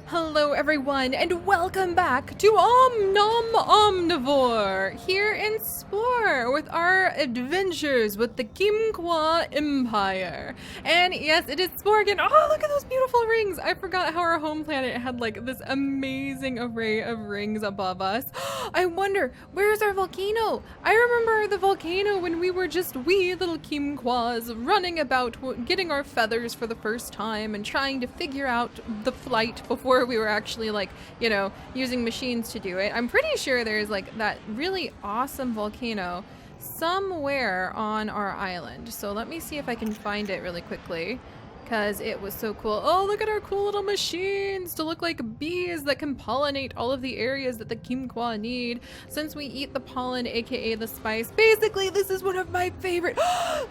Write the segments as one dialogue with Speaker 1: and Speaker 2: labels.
Speaker 1: Hello everyone and welcome back to NOM Omnivore here in Spore with our adventures with the Kimqua Empire. And yes, it is Spore again. Oh, look at those beautiful rings. I forgot how our home planet had like this amazing array of rings above us. I wonder, where's our volcano? I remember the volcano when we were just wee little Kimquas running about getting our feathers for the first time and trying to figure out the flight before we were actually like, you know, using machines to do it. I'm pretty sure there's like that really awesome volcano somewhere on our island. So let me see if I can find it really quickly because it was so cool. Oh, look at our cool little machines to look like bees that can pollinate all of the areas that the Kimqua need since we eat the pollen, aka the spice. Basically, this is one of my favorite.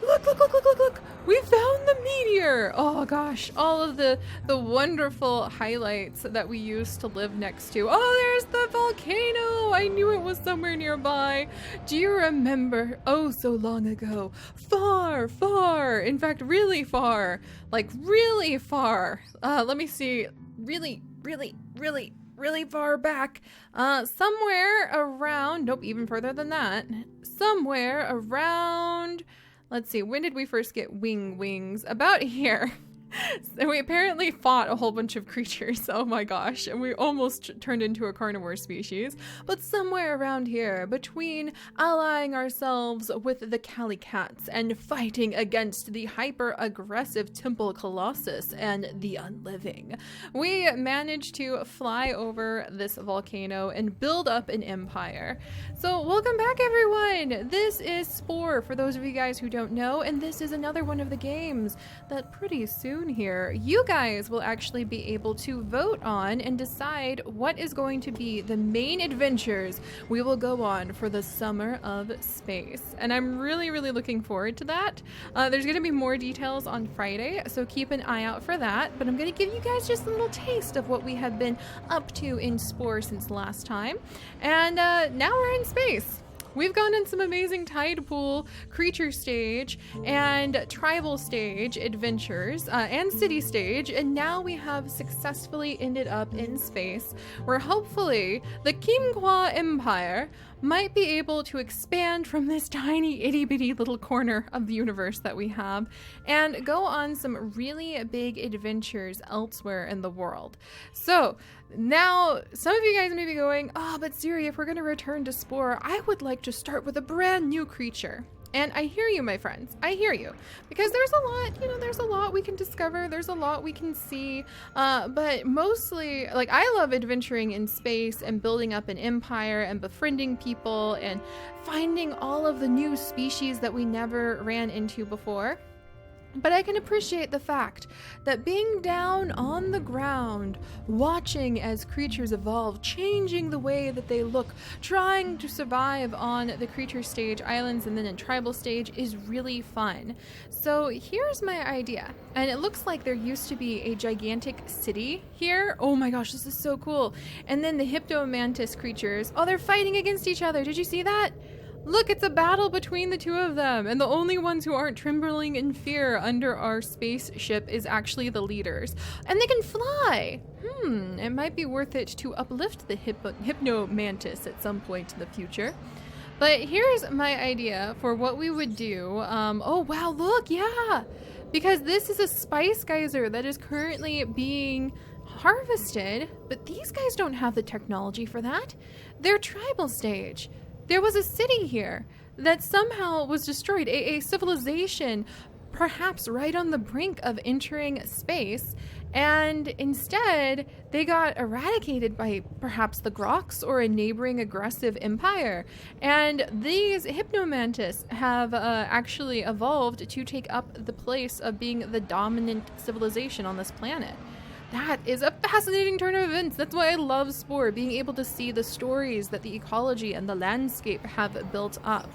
Speaker 1: Look. We found the meteor. Oh gosh, all of the wonderful highlights that we used to live next to. Oh, there's the volcano. I knew it was somewhere nearby. Do you remember? Oh, so long ago. Far. In fact, really far. Like really far. Let me see. Really far back. Somewhere around, nope, even further than that. Somewhere around, let's see, when did we first get wings? About here. And we apparently fought a whole bunch of creatures. Oh my gosh. And we almost turned into a carnivore species. But somewhere around here, between allying ourselves with the Cali Cats and fighting against the hyper-aggressive Temple Colossus and the Unliving, we managed to fly over this volcano and build up an empire. So welcome back, everyone. This is Spore, for those of you guys who don't know, and this is another one of the games that pretty soon here, you guys will actually be able to vote on and decide what is going to be the main adventures we will go on for the summer of space. And I'm really looking forward to that. There's going to be more details on Friday, so keep an eye out for that. But I'm going to give you guys just a little taste of what we have been up to in Spore since last time. And now we're in space. We've gone in some amazing tide pool, creature stage, and tribal stage adventures, and city stage, and now we have successfully ended up in space, where hopefully the Kimqua Empire might be able to expand from this tiny itty-bitty little corner of the universe that we have and go on some really big adventures elsewhere in the world. So now some of you guys may be going, oh, but Seri, if we're going to return to Spore, I would like to start with a brand new creature. And I hear you, my friends. I hear you. Because there's a lot, there's a lot we can discover. There's a lot we can see. But mostly, like, I love adventuring in space and building up an empire and befriending people and finding all of the new species that we never ran into before. But I can appreciate the fact that being down on the ground, watching as creatures evolve, changing the way that they look, trying to survive on the creature stage islands and then in tribal stage is really fun. So here's my idea. And it looks like there used to be a gigantic city here. Oh my gosh, this is so cool. And then the hypnomantis creatures, oh, they're fighting against each other. Did you see that? Look, it's a battle between the two of them, and the only ones who aren't trembling in fear under our spaceship is actually the leaders. And they can fly! It might be worth it to uplift the hypnomantis at some point in the future. But here's my idea for what we would do. Oh wow, look, yeah! Because this is a spice geyser that is currently being harvested, but these guys don't have the technology for that. They're tribal stage. There was a city here that somehow was destroyed, a civilization perhaps right on the brink of entering space, and instead they got eradicated by perhaps the Groks or a neighboring aggressive empire. And these hypnomantis have actually evolved to take up the place of being the dominant civilization on this planet. That is a fascinating turn of events. That's why I love Spore, being able to see the stories that the ecology and the landscape have built up.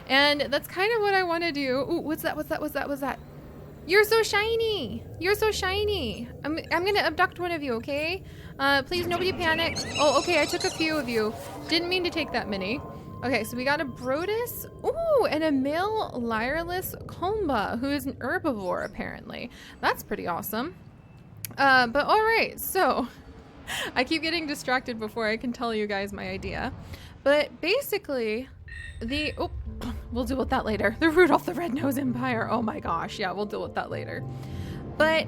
Speaker 1: And that's kind of what I want to do. Ooh, what's that? You're so shiny. I'm going to abduct one of you, okay? Please, nobody panic. Oh, okay, I took a few of you. Didn't mean to take that many. Okay, so we got a Brodus. Ooh, and a male lyreless Comba, who is an herbivore, apparently. That's pretty awesome. But all right, so I keep getting distracted before I can tell you guys my idea. But basically, we'll deal with that later. The Rudolph the Red-Nosed Empire. Oh my gosh. Yeah, we'll deal with that later. But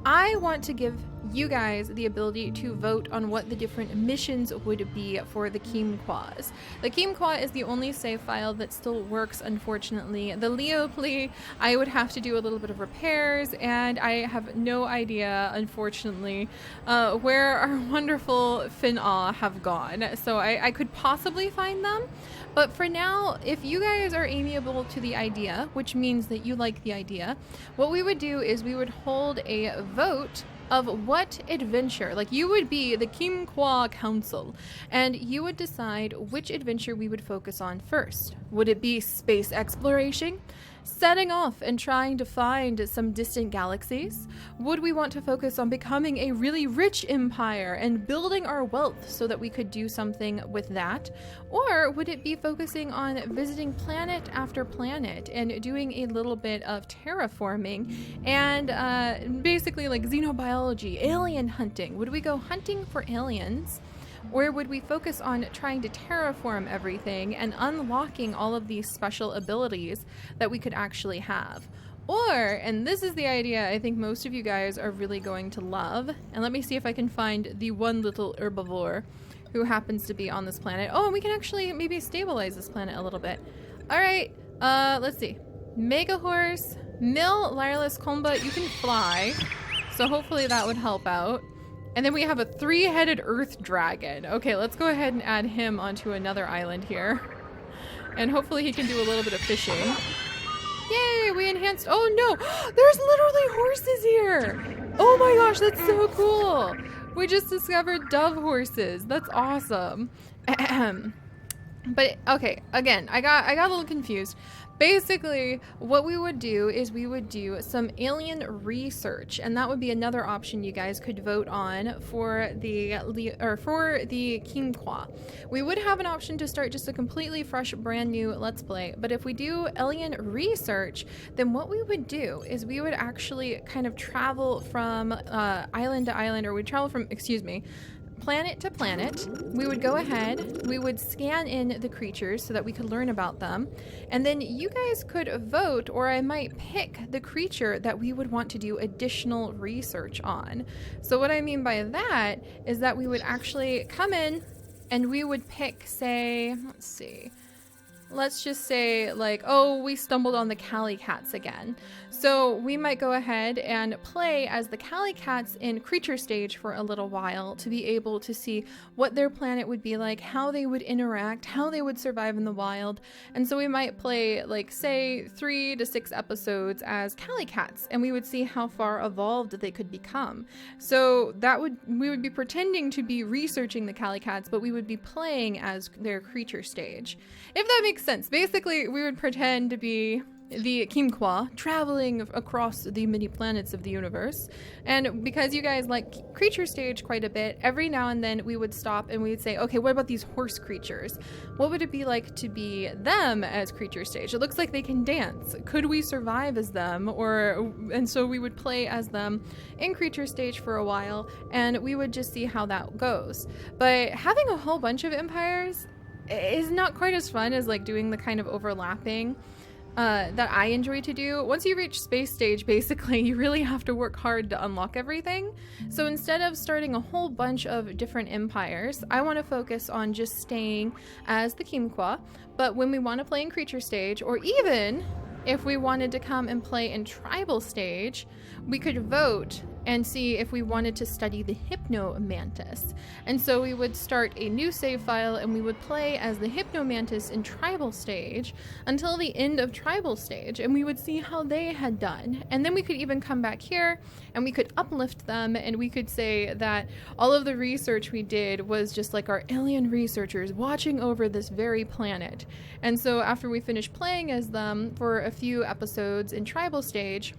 Speaker 1: I want to give you guys the ability to vote on what the different missions would be for the Kimquas. The Kimqua is the only save file that still works, unfortunately. The Leopli, I would have to do a little bit of repairs, and I have no idea, unfortunately, where our wonderful Finnaw have gone. So I could possibly find them, but for now, if you guys are amiable to the idea, which means that you like the idea, what we would do is we would hold a vote of what adventure, like you would be the Kimqua Council, and you would decide which adventure we would focus on first. Would it be space exploration? Setting off and trying to find some distant galaxies? Would we want to focus on becoming a really rich empire and building our wealth so that we could do something with that? Or would it be focusing on visiting planet after planet and doing a little bit of terraforming and basically like xenobiology, alien hunting? Would we go hunting for aliens? Or would we focus on trying to terraform everything and unlocking all of these special abilities that we could actually have? Or, and this is the idea I think most of you guys are really going to love, and let me see if I can find the one little herbivore who happens to be on this planet. Oh, and we can actually maybe stabilize this planet a little bit. All right, let's see. Mega Horse, Mill, Lyreless, Comba, you can fly, so hopefully that would help out. And then we have a 3-headed earth dragon. Okay, let's go ahead and add him onto another island here. And hopefully he can do a little bit of fishing. Yay, we enhanced, oh no, there's literally horses here. Oh my gosh, that's so cool. We just discovered dove horses. That's awesome. But okay, again, I got a little confused. Basically, what we would do is we would do some alien research, and that would be another option you guys could vote on for the Kimqua. We would have an option to start just a completely fresh, brand new Let's Play, but if we do alien research, then what we would do is we would actually kind of travel from island to island, or we'd travel from, planet to planet. We would go ahead, we would scan in the creatures so that we could learn about them, and then you guys could vote, or I might pick the creature that we would want to do additional research on. So what I mean by that is that we would actually come in and we would pick, say, let's just say like, oh, we stumbled on the Cali Cats again. So we might go ahead and play as the Cali Cats in creature stage for a little while to be able to see what their planet would be like, how they would interact, how they would survive in the wild. And so we might play like, say, 3 to 6 episodes as Cali Cats, and we would see how far evolved they could become. So we would be pretending to be researching the Cali Cats, but we would be playing as their creature stage. If that makes sense. Basically, we would pretend to be the Kimqua traveling across the many planets of the universe. And because you guys like creature stage quite a bit, every now and then we would stop and we would say, okay, what about these horse creatures? What would it be like to be them as creature stage? It looks like they can dance. Could we survive as them? And so we would play as them in creature stage for a while, and we would just see how that goes. But having a whole bunch of empires is not quite as fun as like doing the kind of overlapping that I enjoy to do. Once you reach space stage, basically, you really have to work hard to unlock everything. So instead of starting a whole bunch of different empires, I want to focus on just staying as the Kimqua. But when we want to play in creature stage, or even if we wanted to come and play in tribal stage, we could vote and see if we wanted to study the Hypnomantis. And so we would start a new save file and we would play as the Hypnomantis in tribal stage until the end of tribal stage, and we would see how they had done. And then we could even come back here and we could uplift them, and we could say that all of the research we did was just like our alien researchers watching over this very planet. And so after we finished playing as them for a few episodes in tribal stage,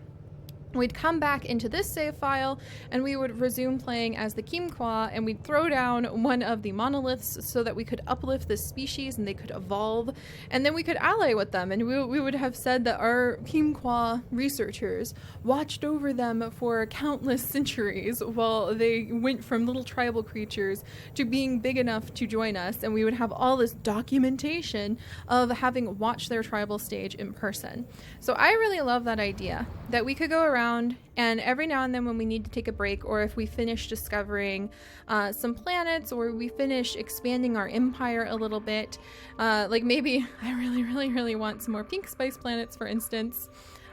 Speaker 1: we'd come back into this save file and we would resume playing as the Kimqua, and we'd throw down one of the monoliths so that we could uplift this species and they could evolve, and then we could ally with them, and we would have said that our Kimqua researchers watched over them for countless centuries while they went from little tribal creatures to being big enough to join us, and we would have all this documentation of having watched their tribal stage in person. So I really love that idea that we could go around and every now and then when we need to take a break, or if we finish discovering some planets, or we finish expanding our empire a little bit, like maybe I really want some more pink spice planets, for instance,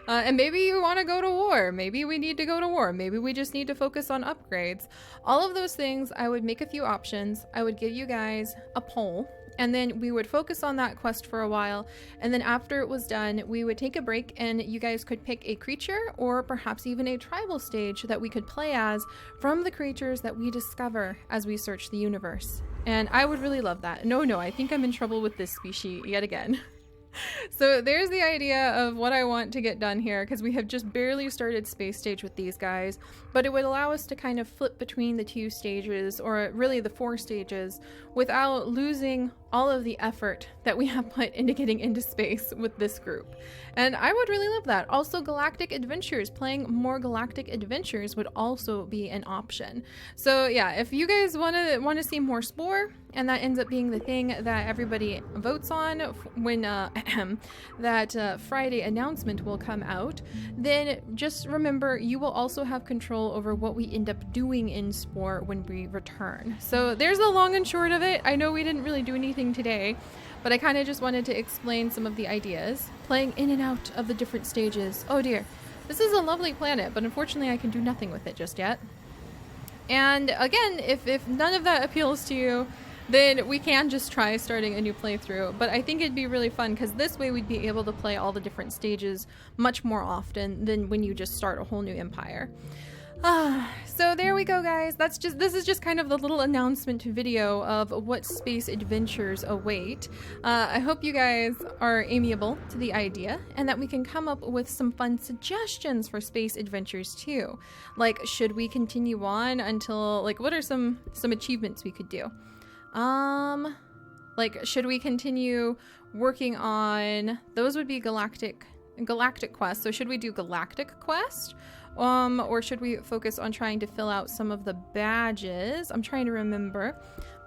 Speaker 1: and maybe you want to go to war, maybe we need to go to war, maybe we just need to focus on upgrades. All of those things, I would make a few options, I would give you guys a poll, and then we would focus on that quest for a while, and then after it was done, we would take a break and you guys could pick a creature or perhaps even a tribal stage that we could play as from the creatures that we discover as we search the universe. And I would really love that. No, I think I'm in trouble with this species yet again. So there's the idea of what I want to get done here, because we have just barely started space stage with these guys, but it would allow us to kind of flip between the 2 stages, or really the 4 stages, without losing all of the effort that we have put into getting into space with this group. And I would really love that. Also, Galactic Adventures, playing more Galactic Adventures would also be an option. So yeah, if you guys want to see more Spore, and that ends up being the thing that everybody votes on when that Friday announcement will come out, then just remember you will also have control over what we end up doing in Spore when we return. So there's the long and short of it. I know we didn't really do anything today, but I kind of just wanted to explain some of the ideas, playing in and out of the different stages. Oh dear, this is a lovely planet, but unfortunately I can do nothing with it just yet. And again, if none of that appeals to you, then we can just try starting a new playthrough. But I think it'd be really fun, because this way we'd be able to play all the different stages much more often than when you just start a whole new empire. So there we go, guys. This is just kind of the little announcement video of what space adventures await. I hope you guys are amiable to the idea, and that we can come up with some fun suggestions for space adventures too. Like, should we continue on until, like, what are some achievements we could do? Like, should we continue working on, those would be galactic quests. So should we do galactic quest? Or should we focus on trying to fill out some of the badges? I'm trying to remember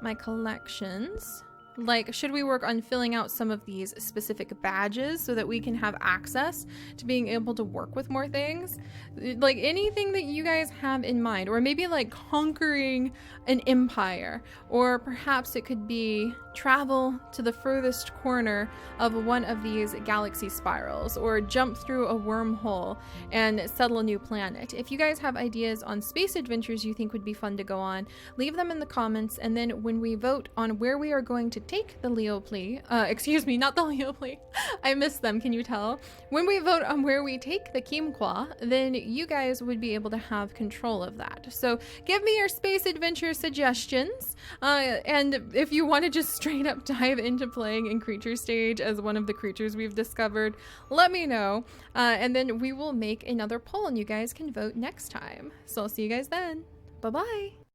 Speaker 1: my collections. Like, should we work on filling out some of these specific badges so that we can have access to being able to work with more things? Like, anything that you guys have in mind, or maybe like conquering an empire, or perhaps it could be travel to the furthest corner of one of these galaxy spirals, or jump through a wormhole and settle a new planet. If you guys have ideas on space adventures you think would be fun to go on, leave them in the comments, and then when we vote on where we are going to take the Leoplea, excuse me, not the Leoplea, I missed them, can you tell? When we vote on where we take the Kimqua, then you guys would be able to have control of that. So give me your space adventure suggestions, and if you want to just straight up dive into playing in creature stage as one of the creatures we've discovered, let me know, and then we will make another poll and you guys can vote next time. So I'll see you guys then. Bye bye.